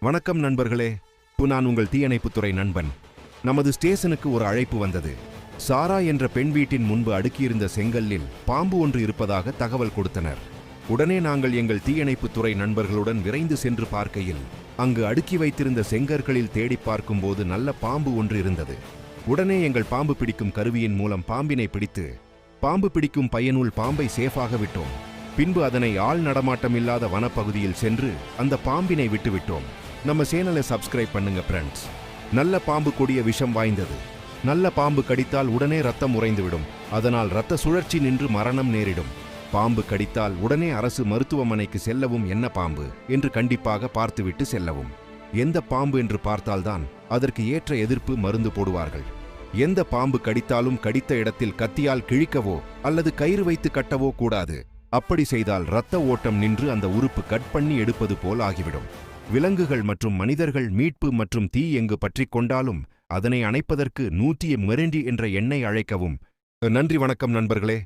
வணக்கம் நண்பர்களே. நான் உங்கள் தீயணைப்புத்துறை நண்பன். நமது ஸ்டேஷனுக்கு ஒரு அழைப்பு வந்தது. சாரா என்ற பெண் வீட்டின் முன்பு அடுக்கியிருந்த செங்கல்லில் பாம்பு ஒன்று இருப்பதாக தகவல் கொடுத்தனர். உடனே நாங்கள் எங்கள் தீயணைப்புத்துறை நண்பர்களுடன் விரைந்து சென்று பார்க்கையில் அங்கு அடுக்கி வைத்திருந்த செங்கற்களில் தேடி பார்க்கும்போது நல்ல பாம்பு ஒன்று இருந்தது. உடனே எங்கள் பாம்பு பிடிக்கும் கருவியின் மூலம் பாம்பினை பிடித்து பாம்பு பிடிக்கும் பையனுள் பாம்பை சேஃபாக விட்டோம். பின்பு அதனை ஆள் நடமாட்டமில்லாத வனப்பகுதியில் சென்று அந்த பாம்பினை விட்டுவிட்டோம். நம்ம சேனலை சப்ஸ்கிரைப் பண்ணுங்க ஃப்ரெண்ட்ஸ். நல்ல பாம்பு கொடிய விஷம் வாய்ந்தது. நல்ல பாம்பு கடித்தால் உடனே ரத்தம் உறைந்துவிடும். அதனால் இரத்த சுழற்சி நின்று மரணம் நேரிடும். பாம்பு கடித்தால் உடனே அரசு மருத்துவமனைக்கு செல்லவும் என்ன பாம்பு என்று கண்டிப்பாக பார்த்துவிட்டு செல்லவும். எந்த பாம்பு என்று பார்த்தால்தான் அதற்கு ஏற்ற எதிர்ப்பு மருந்து போடுவார்கள். எந்த பாம்பு கடித்தாலும் கடித்த இடத்தில் கத்தியால் கிழிக்கவோ அல்லது கயிறு வைத்து கட்டவோ கூடாது. அப்படி செய்தால் இரத்த ஓட்டம் நின்று அந்த உறுப்பு கட் பண்ணி எடுப்பது போல் ஆகிவிடும். விலங்குகள் மற்றும் மனிதர்கள் மீட்பு மற்றும் தீ எங்கு பற்றிக் கொண்டாலும் அதனை அணைப்பதற்கு 102 என்ற எண்ணை அழைக்கவும். நன்றி, வணக்கம் நண்பர்களே.